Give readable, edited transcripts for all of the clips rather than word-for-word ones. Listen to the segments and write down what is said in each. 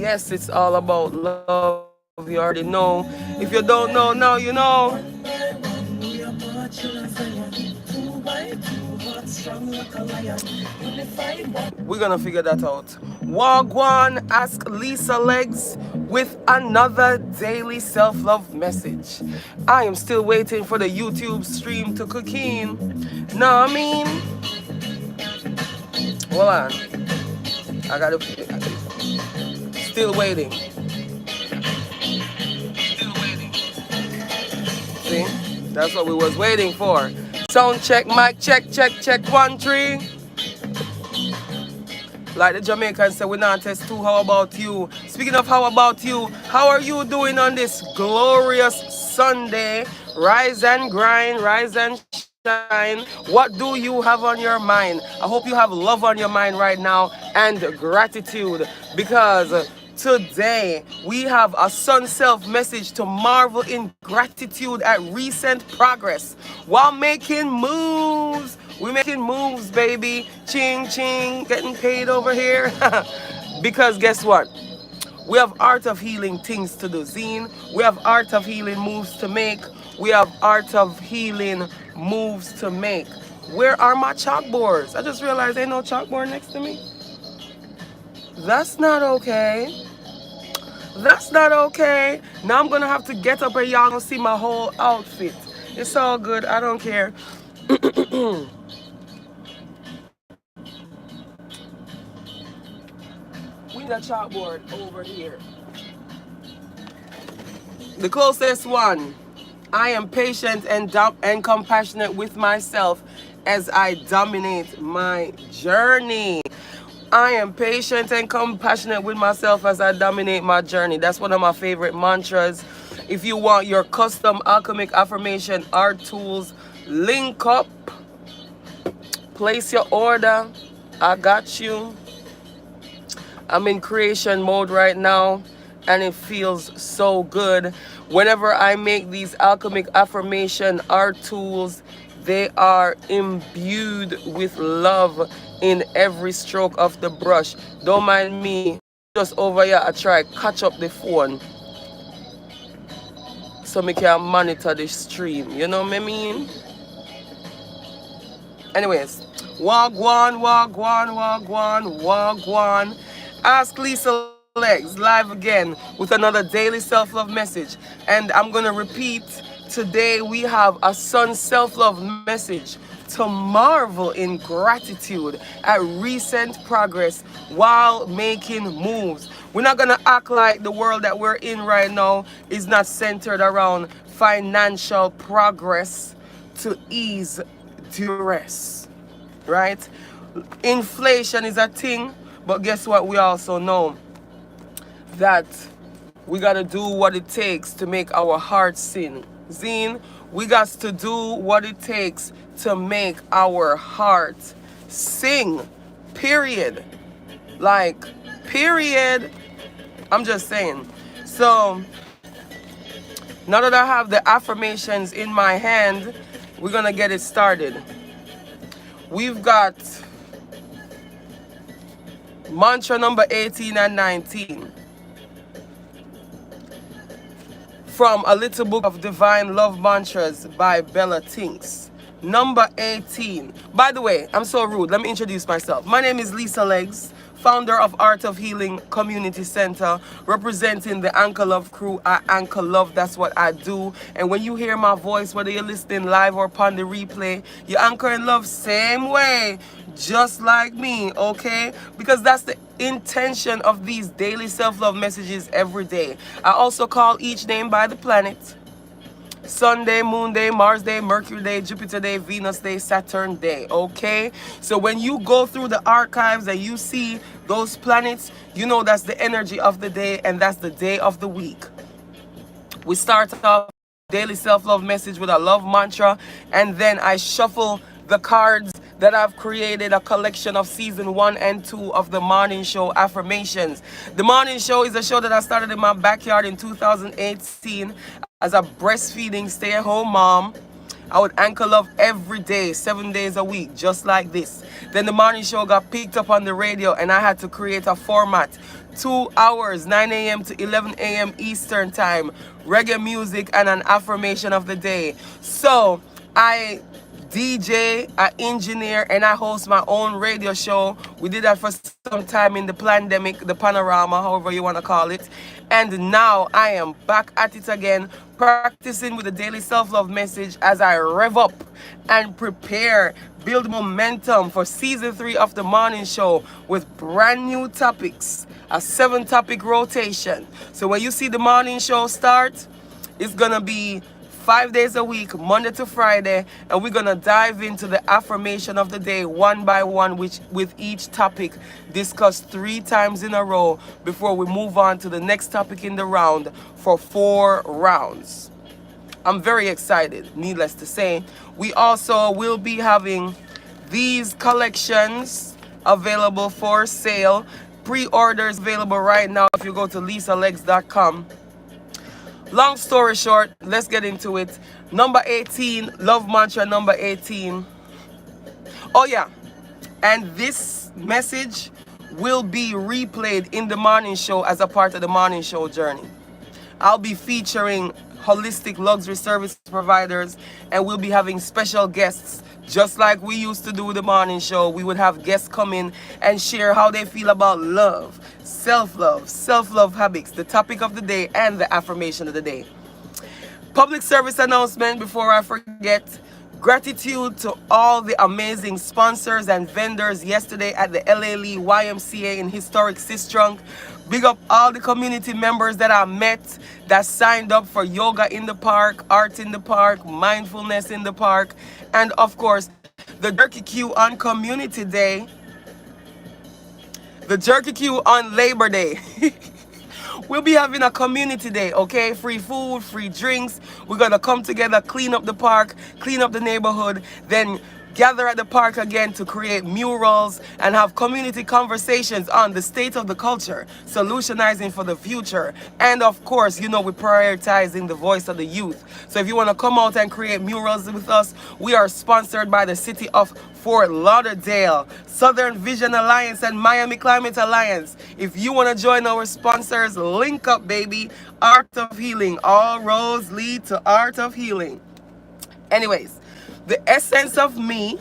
Yes, it's all about love. You already know. If you don't know, now you know. We're gonna figure that out. Wagwan ask Lisa Legs with another daily self-love message. I am still waiting for the YouTube stream to cook in. Know what I mean? Hold on. I gotta still waiting. See? That's what we was waiting for. Sound check, mic check, check, check, 1, 3. Like the Jamaicans say, we not test two. How about you? Speaking of how about you, how are you doing on this glorious Sunday? Rise and grind, rise and shine. What do you have on your mind? I hope you have love on your mind right now and gratitude, because today we have a sun self message to marvel in gratitude at recent progress while making moves. We making moves, baby. Ching ching, getting paid over here. Because guess what? We have art of healing things to do, Zine. We have art of healing moves to make. We have art of healing moves to make. Where are my chalkboards? I just realized ain't no chalkboard next to me. That's not okay. That's not okay. Now I'm gonna have to get up and y'all gonna see my whole outfit. It's all good. I don't care. We need a chalkboard over here. The closest one. I am patient and compassionate with myself as I dominate my journey. I am patient and compassionate with myself as I dominate my journey. That's one of my favorite mantras. If you want your custom alchemic affirmation art tools, link up, place your order. I got you. I'm in creation mode right now, and it feels so good. Whenever I make these alchemic affirmation art tools, they are imbued with love in every stroke of the brush. Don't mind me, just over here I try catch up the phone so me can monitor the stream. You know what I mean? Anyways, wagwan, wagwan, wagwan, wagwan. Ask Lisa Legs live again with another daily self-love message. And I'm going to repeat, today we have a sun self-love message to marvel in gratitude at recent progress while making moves. We're not going to act like the world that we're in right now is not centered around financial progress to ease duress, right? Inflation is a thing, but guess what? We also know that we got to do what it takes to make our heart sing. Zine, we got to do what it takes to make our heart sing. Period. Like, period. I'm just saying. So, now that I have the affirmations in my hand, we're going to get it started. We've got mantra number 18 and 19 from A Little Book of Divine Love Mantras by Bella Tinks. Number 18. By the way, I'm so rude. Let me introduce myself. My name is Lisa Legs, founder of Art of Healing Community Center, representing the Anchor Love crew at Anchor Love. That's what I do. And when you hear my voice, whether you're listening live or upon the replay, you anchor in love same way, just like me, okay? Because that's the intention of these daily self-love messages every day. I also call each name by the planet. Sunday, Moon Day, Mars Day, Mercury Day, Jupiter Day, Venus Day, Saturn Day, okay? So when you go through the archives and you see those planets, you know that's the energy of the day and that's the day of the week. We start off daily self-love message with a love mantra, and then I shuffle the cards that I've created, a collection of season 1 and 2 of the morning show affirmations. The morning show is a show that I started in my backyard in 2018 as a breastfeeding stay-at-home mom. I would anchor love every day, 7 days a week, just like this. Then the morning show got picked up on the radio and I had to create a format. 2 hours, 9 a.m. to 11 a.m. Eastern time, reggae music and an affirmation of the day. So I DJ, I engineer, and I host my own radio show. We did that for some time in the pandemic, the panorama, however you want to call it. And now I am back at it again, practicing with the daily self-love message as I rev up and prepare, build momentum for season 3 of the morning show with brand new topics, a 7-topic rotation. So when you see the morning show start, it's gonna be 5 days a week, Monday to Friday, and we're gonna dive into the affirmation of the day one by one, which with each topic discussed 3 times in a row before we move on to the next topic in the round for 4 rounds. I'm very excited, needless to say. We also will be having these collections available for sale. Pre-orders available right now if you go to lisalegs.com. Long story short, let's get into it. Number 18, love mantra number 18. Oh yeah, and this message will be replayed in the morning show as a part of the morning show journey. I'll be featuring holistic luxury service providers, and we'll be having special guests. Just like we used to do the morning show, we would have guests come in and share how they feel about love, self-love habits, the topic of the day, and the affirmation of the day. Public service announcement before I forget. Gratitude to all the amazing sponsors and vendors yesterday at the LA Lee YMCA in historic Sistrunk. Big up all the community members that I met that signed up for yoga in the park, art in the park, mindfulness in the park, and of course, the Jerky Q on Community Day, the Jerky Q on Labor Day. We'll be having a community day, okay? Free food, free drinks. We're gonna come together, clean up the park, clean up the neighborhood, then gather at the park again to create murals and have community conversations on the state of the culture, solutionizing for the future. And of course, you know, we're prioritizing the voice of the youth. So if you want to come out and create murals with us, we are sponsored by the city of Fort Lauderdale, Southern Vision Alliance, and Miami Climate Alliance. If you want to join our sponsors, link up, baby. Art of Healing. All roads lead to Art of Healing. Anyways, the essence of me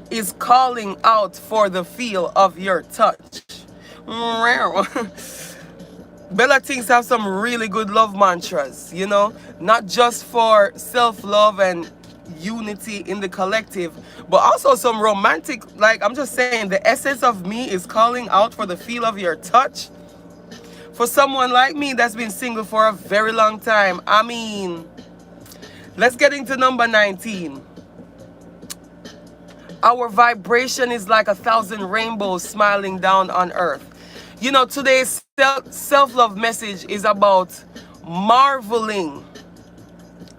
is calling out for the feel of your touch. Bella Things have some really good love mantras, you know, not just for self-love and unity in the collective, but also some romantic, like I'm just saying, the essence of me is calling out for the feel of your touch. For someone like me that's been single for a very long time, I mean, let's get into number 19. Our vibration is like 1,000 rainbows smiling down on earth. You know, today's self-love message is about marveling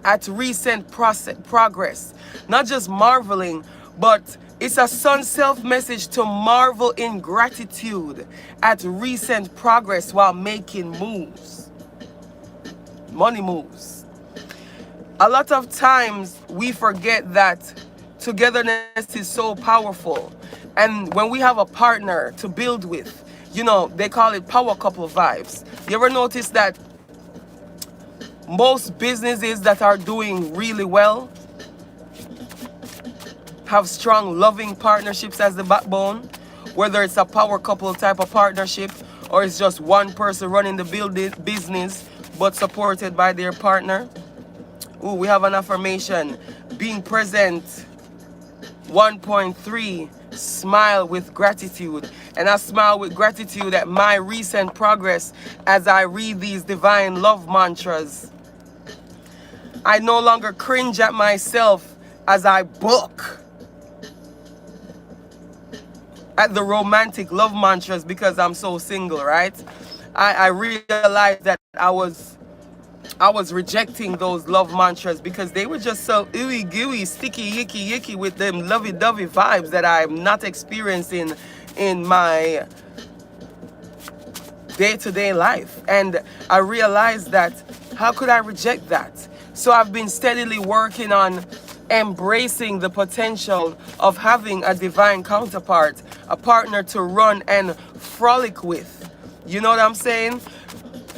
at recent progress. Not just marveling, but it's a sun self message to marvel in gratitude at recent progress while making moves. Money moves. A lot of times we forget that togetherness is so powerful. And when we have a partner to build with, you know, they call it power couple vibes. You ever notice that most businesses that are doing really well have strong loving partnerships as the backbone, whether it's a power couple type of partnership or it's just one person running the business but supported by their partner. Ooh, we have an affirmation. Being present. 1.3, smile with gratitude. And I smile with gratitude at my recent progress as I read these divine love mantras. I no longer cringe at myself as I book at the romantic love mantras because I'm so single, right? I realized that I was rejecting those love mantras because they were just so ooey gooey, sticky, yicky with them lovey-dovey vibes that I'm not experiencing in my day-to-day life. And I realized that how could I reject that? So I've been steadily working on embracing the potential of having a divine counterpart, a partner to run and frolic with. You know what I'm saying?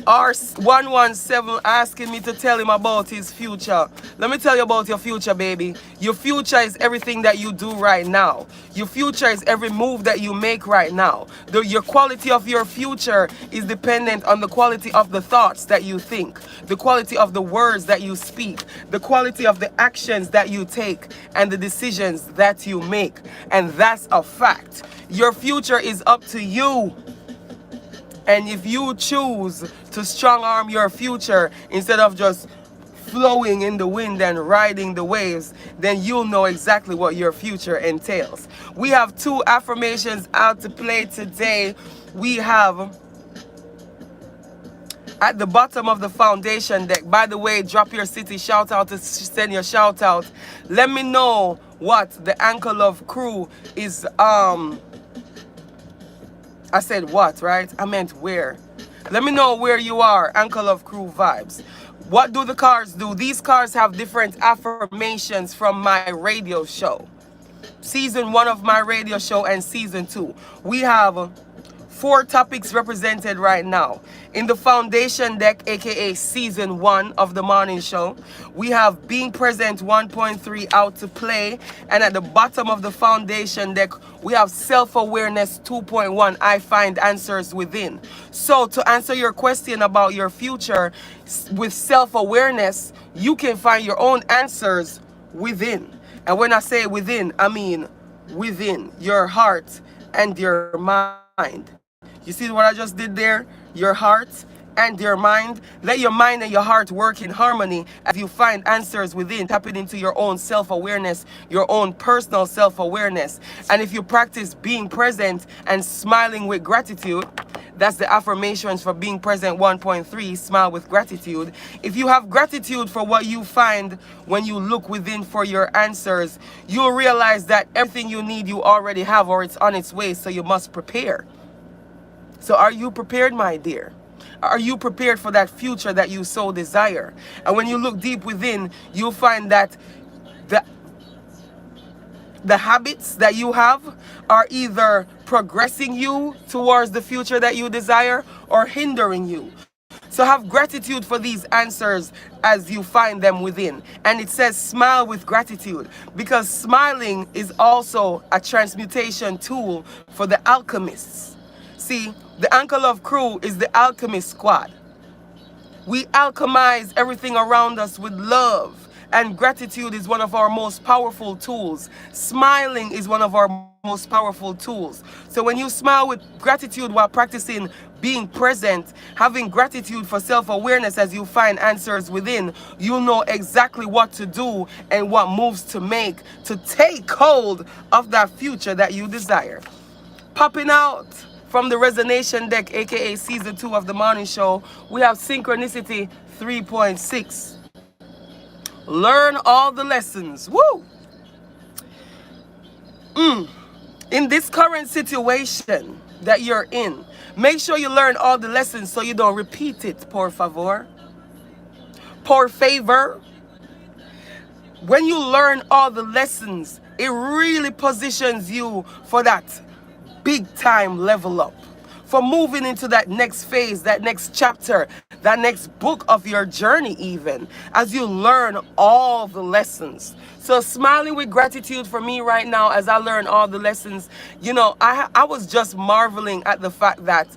R117 asking me to tell him about his future. Let me tell you about your future, baby. Your future is everything that you do right now. Your future is every move that you make right now. Your quality of your future is dependent on the quality of the thoughts that you think, the quality of the words that you speak, the quality of the actions that you take, and the decisions that you make. And that's a fact. Your future is up to you. And if you choose to strong arm your future instead of just flowing in the wind and riding the waves, then you'll know exactly what your future entails. We have 2 affirmations out to play today. We have at the bottom of the foundation deck. By the way, drop your city shout out to send your shout out. Let me know what the Anchor Love crew is I said what, right? I meant where. Let me know where you are, Anchor Love Crew vibes. What do the cards do? These cards have different affirmations from my radio show. Season 1 of my radio show and Season 2. We have 4 topics represented right now. In the foundation deck, aka Season 1 of the morning show, we have Being Present 1.3 out to play. And at the bottom of the foundation deck, we have Self-Awareness 2.1, I Find Answers Within. So to answer your question about your future, with self-awareness, you can find your own answers within. And when I say within, I mean within your heart and your mind. You see what I just did there? Your heart and your mind. Let your mind and your heart work in harmony as you find answers within, tapping into your own self-awareness, your own personal self-awareness. And if you practice being present and smiling with gratitude, that's the affirmations for Being Present 1.3, smile with gratitude. If you have gratitude for what you find when you look within for your answers, you'll realize that everything you need you already have, or it's on its way, so you must prepare. So are you prepared, my dear? Are you prepared for that future that you so desire? And when you look deep within, you'll find that the habits that you have are either progressing you towards the future that you desire or hindering you. So have gratitude for these answers as you find them within. And it says smile with gratitude, because smiling is also a transmutation tool for the alchemists. See, the Anchor Love crew is the alchemist squad. We alchemize everything around us with love, and gratitude is one of our most powerful tools. Smiling is one of our most powerful tools. So when you smile with gratitude while practicing being present, having gratitude for self-awareness as you find answers within, you'll know exactly what to do and what moves to make to take hold of that future that you desire. Popping out from the Resonation deck, aka Season 2 of the morning show, we have Synchronicity 3.6. Learn all the lessons. Woo! In this current situation that you're in, make sure you learn all the lessons so you don't repeat it, por favor. Por favor. When you learn all the lessons, it really positions you for that big time level up, for moving into that next phase, that next chapter, that next book of your journey, even as you learn all the lessons. So smiling with gratitude for me right now as I learn all the lessons. You know, I was just marveling at the fact that,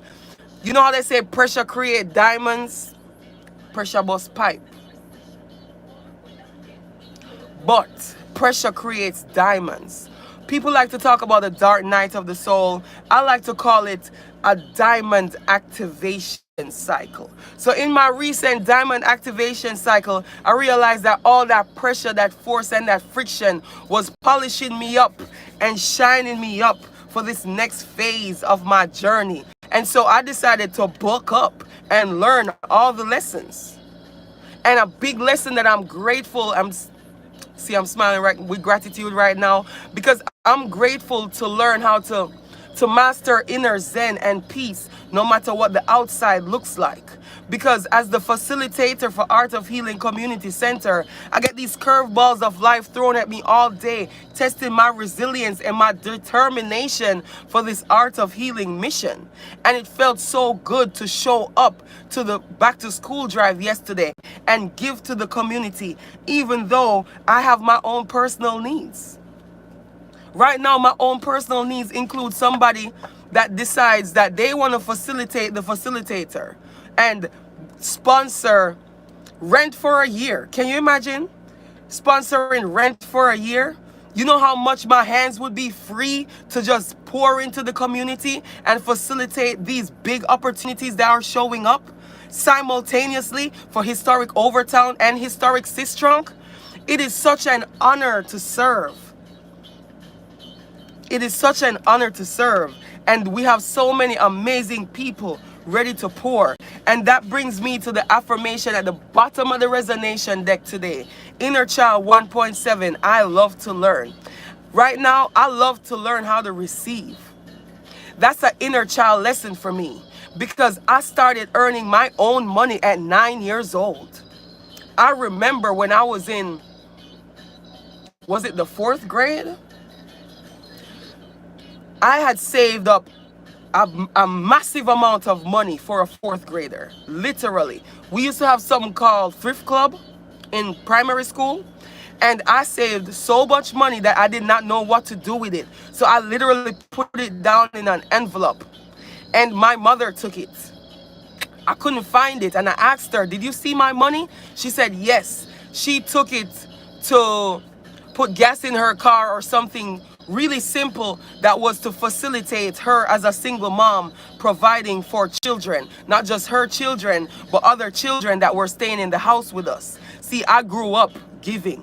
you know how they say pressure create diamonds, pressure bust pipe, but pressure creates diamonds. People like to talk about the dark night of the soul. I like to call it a diamond activation cycle. So in my recent diamond activation cycle, I realized that all that pressure, that force, and that friction was polishing me up and shining me up for this next phase of my journey. And so I decided to buck up and learn all the lessons. And a big lesson that I'm grateful, I'm smiling with gratitude right now, because I'm grateful to learn how to to master inner zen and peace, no matter what the outside looks like. Because as the facilitator for Art of Healing Community Center, I get these curveballs of life thrown at me all day, testing my resilience and my determination for this Art of Healing mission. And it felt so good to show up to the back to school drive yesterday and give to the community, even though I have my own personal needs. Right now, my own personal needs include somebody that decides that they want to facilitate the facilitator and sponsor rent for a year. Can you imagine sponsoring rent for a year? You know how much my hands would be free to just pour into the community and facilitate these big opportunities that are showing up simultaneously for historic Overtown and historic Sistrunk. It is such an honor to serve. It is such an honor to serve, and we have so many amazing people ready to pour. And that brings me to the affirmation at the bottom of the resonation deck today. Inner Child 1.7, I love to learn. Right now, I love to learn how to receive. That's an inner child lesson for me, because I started earning my own money at 9 years old. I remember when I was in, was it the 4th grade? I had saved up a massive amount of money for a 4th grader, literally. We used to have something called thrift club in primary school, and I saved so much money that I did not know what to do with it. So I literally put it down in an envelope, and my mother took it. I couldn't find it, and I asked her, did you see my money? She said yes. She took it to put gas in her car or something really simple that was to facilitate her as a single mom providing for children, not just her children, but other children that were staying in the house with us. See, I grew up giving.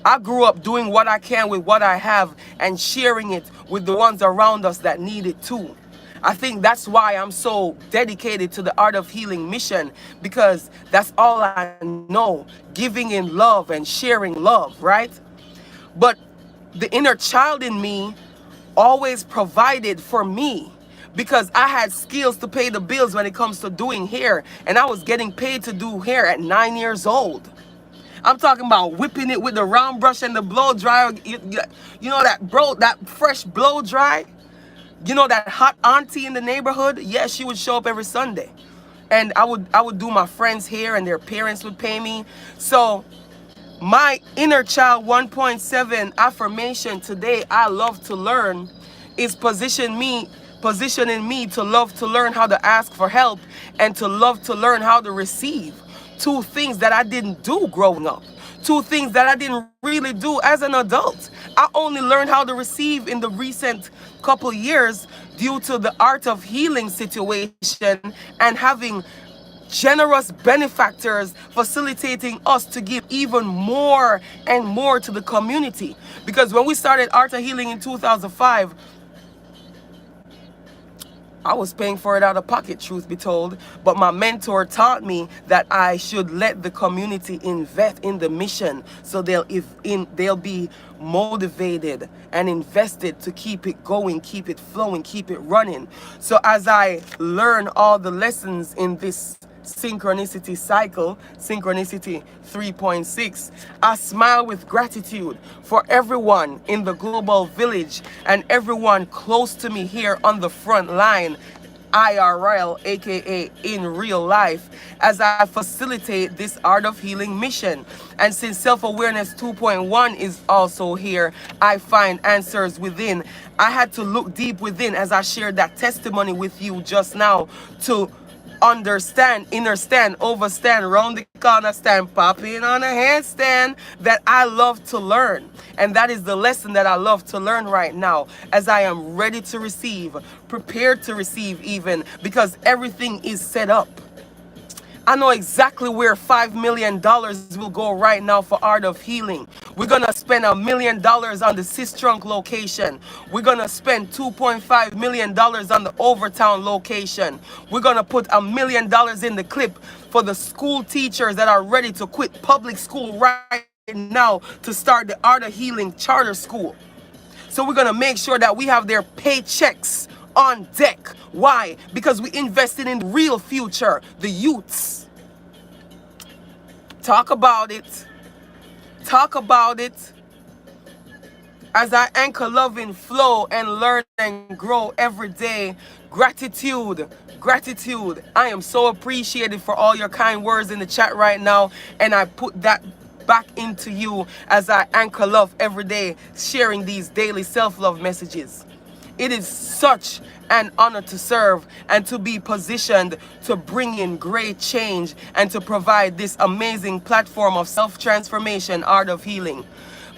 I grew up doing what I can with what I have and sharing it with the ones around us that need it too. I think that's why I'm so dedicated to the Art of Healing mission, because that's all I know, giving in love and sharing love, right? But the inner child in me always provided for me, because I had skills to pay the bills when it comes to doing hair, and I was getting paid to do hair at 9 years old. I'm talking about whipping it with the round brush and the blow dryer. You know that fresh blow dry? You know that hot auntie in the neighborhood? Yeah, she would show up every Sunday. And I would do my friends' hair, and their parents would pay me. So my inner child 1.7 affirmation today, I love to learn, is positioning me to love to learn how to ask for help and to love to learn how to receive. Two things that I didn't do growing up. Two things that I didn't really do as an adult. I only learned how to receive in the recent couple years due to the Art of Healing situation and having generous benefactors facilitating us to give even more and more to the community. Because when we started Art of Healing in 2005, I was paying for it out of pocket, truth be told. But my mentor taught me that I should let the community invest in the mission, so they'll be motivated and invested to keep it going, keep it flowing, keep it running. So as I learn all the lessons in this synchronicity cycle, synchronicity 3.6, I smile with gratitude for everyone in the global village and everyone close to me here on the front line, IRL, aka in real life, as I facilitate this Art of Healing mission. And since Self-Awareness 2.1 is also here, I find answers within. I had to look deep within as I shared that testimony with you just now to understand, understand, overstand, round the corner stand, pop in on a handstand, that I love to learn. And that is the lesson that I love to learn right now, as I am ready to receive, prepared to receive even, because everything is set up. I know exactly where $5 million will go right now for Art of Healing. We're going to spend $1 million on the Sistrunk location. We're going to spend $2.5 million on the Overtown location. We're going to put $1 million in the clip for the school teachers that are ready to quit public school right now to start the Art of Healing charter school. So we're going to make sure that we have their paychecks on deck. Why? Because we invested in the real future, the youths. Talk about it. Talk about it. As I anchor love in flow and learn and grow every day. Gratitude. Gratitude. I am so appreciated for all your kind words in the chat right now. And I put that back into you as I anchor love every day, sharing these daily self-love messages. It is such an honor to serve and to be positioned to bring in great change and to provide this amazing platform of self-transformation, art of healing.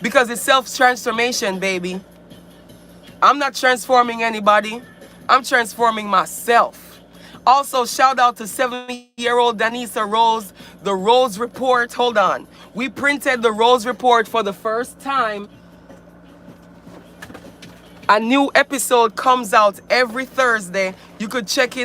Because it's self-transformation, baby. I'm not transforming anybody. I'm transforming myself. Also, shout out to 7-year-old Danisa Rose, the Rose Report. Hold on. We printed the Rose Report for the first time. A new episode comes out every Thursday. You could check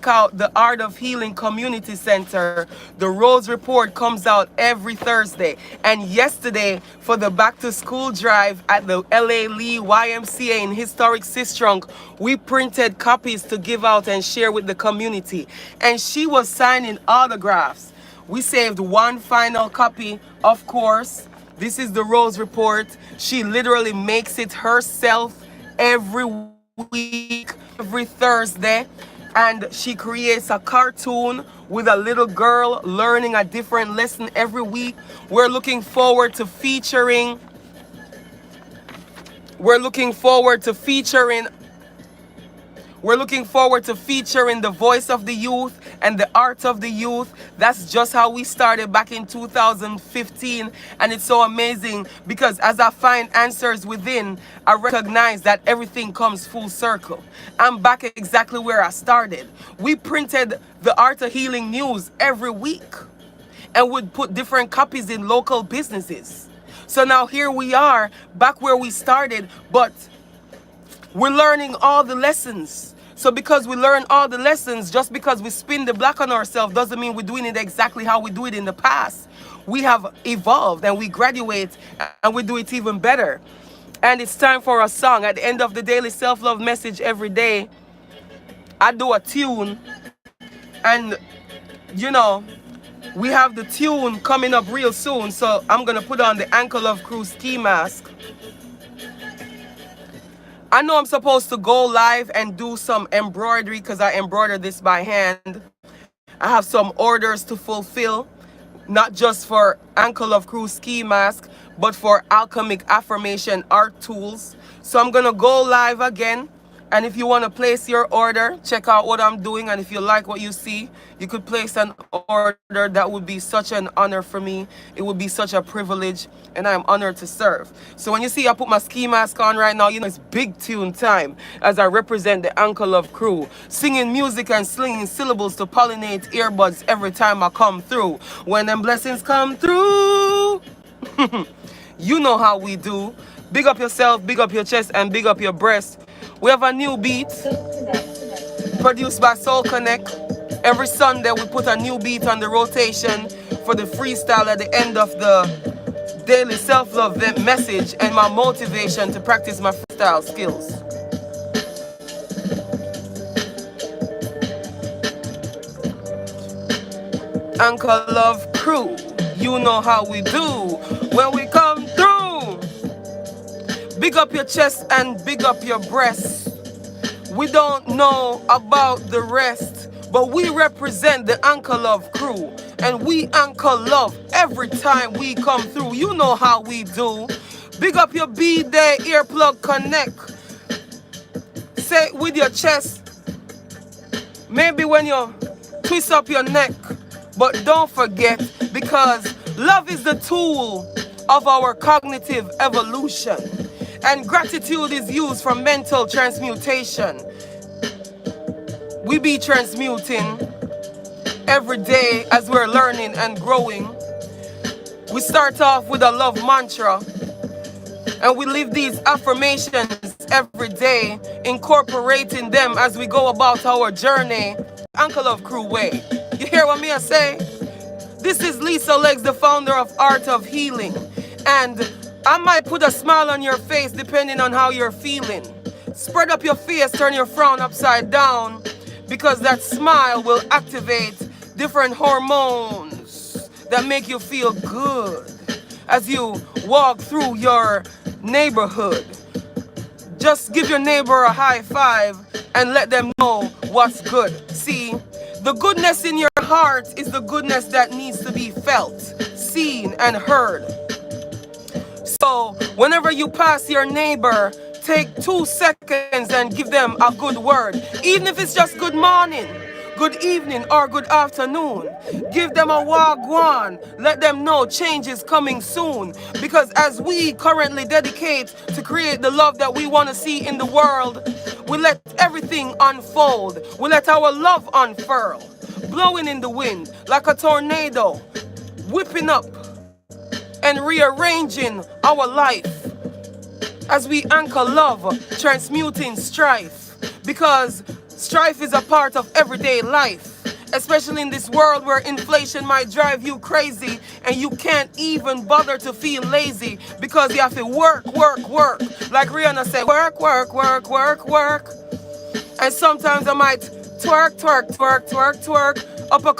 out the Art of Healing Community Center. The Rose Report comes out every Thursday. And yesterday, for the back to school drive at the LA Lee YMCA in historic Sistrunk, we printed copies to give out and share with the community. And she was signing autographs. We saved one final copy, of course. This is the Rose Report. She literally makes it herself every week, every Thursday, and she creates a cartoon with a little girl learning a different lesson every week. We're looking forward to featuring the voice of the youth and the art of the youth. That's just how we started back in 2015. And it's so amazing because as I find answers within, I recognize that everything comes full circle. I'm back exactly where I started. We printed the Art of Healing news every week and would put different copies in local businesses. So now here we are back where we started, but we're learning all the lessons. So because we learn all the lessons, just because we spin the block on ourselves doesn't mean we're doing it exactly how we do it in the past. We have evolved and we graduate and we do it even better. And it's time for a song. At the end of the daily self-love message every day, I do a tune. And, you know, we have the tune coming up real soon. So I'm going to put on the Anchor Love Crew ski mask. I know I'm supposed to go live and do some embroidery because I embroider this by hand. I have some orders to fulfill, not just for Anchor Love Crew ski mask, but for alchemic affirmation art tools. So I'm going to go live again. And if you want to place your order, check out what I'm doing. And if you like what you see, you could place an order. That would be such an honor for me. It would be such a privilege. And I'm honored to serve. So when you see I put my ski mask on right now, you know it's big tune time as I represent the Anchor Love Crew. Singing music and slinging syllables to pollinate earbuds every time I come through. When them blessings come through, you know how we do. Big up yourself, big up your chest, and big up your breast. We have a new beat produced by Soul Connect. Every Sunday we put a new beat on the rotation for the freestyle at the end of the daily self-love message and my motivation to practice my freestyle skills. Anchor Love Crew, you know how we do when we come through. Big up your chest and big up your breast. We don't know about the rest, but we represent the Anchor Love Crew. And we anchor love every time we come through. You know how we do. Big up your B-Day earplug connect. Say it with your chest. Maybe when you twist up your neck. But don't forget, because love is the tool of our cognitive evolution. And gratitude is used for mental transmutation. We be transmuting every day as we're learning and growing. We start off with a love mantra. And we live these affirmations every day, incorporating them as we go about our journey. Anchor Love Crew way. You hear what me I say? This is Lisa Legs, the founder of Art of Healing. And I might put a smile on your face depending on how you're feeling. Spread up your face, turn your frown upside down, because that smile will activate different hormones that make you feel good as you walk through your neighborhood. Just give your neighbor a high five and let them know what's good. See, the goodness in your heart is the goodness that needs to be felt, seen, and heard. So whenever you pass your neighbor, take 2 seconds and give them a good word. Even if it's just good morning, good evening, or good afternoon. Give them a wagwan. Let them know change is coming soon. Because as we currently dedicate to create the love that we want to see in the world, we let everything unfold. We let our love unfurl, blowing in the wind like a tornado, whipping up and rearranging our life as we anchor love, transmuting strife, because strife is a part of everyday life, especially in this world where inflation might drive you crazy and you can't even bother to feel lazy because you have to work. Like Rihanna said, work. And sometimes I might twerk up a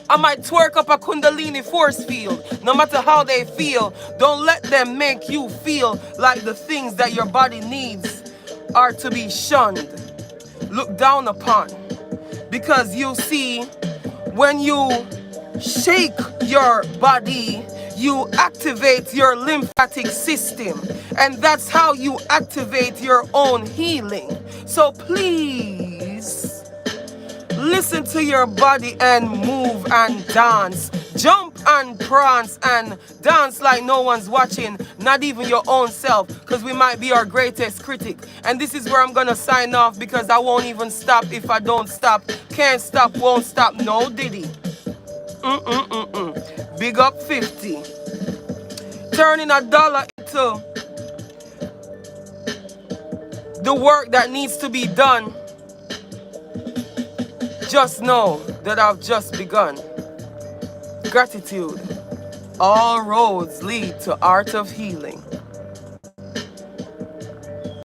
I might twerk up a Kundalini force field. No matter how they feel, don't let them make you feel like the things that your body needs are to be shunned, looked down upon. Because you see, when you shake your body, you activate your lymphatic system. And that's how you activate your own healing. So please, listen to your body and move and dance. Jump and prance and dance like no one's watching, not even your own self, because we might be our greatest critic. And this is where I'm gonna sign off, because I won't even stop if I don't stop. Can't stop, won't stop, no diddy. Big up 50. Turning $1 into the work that needs to be done. Just know that I've just begun. Gratitude. All roads lead to art of healing.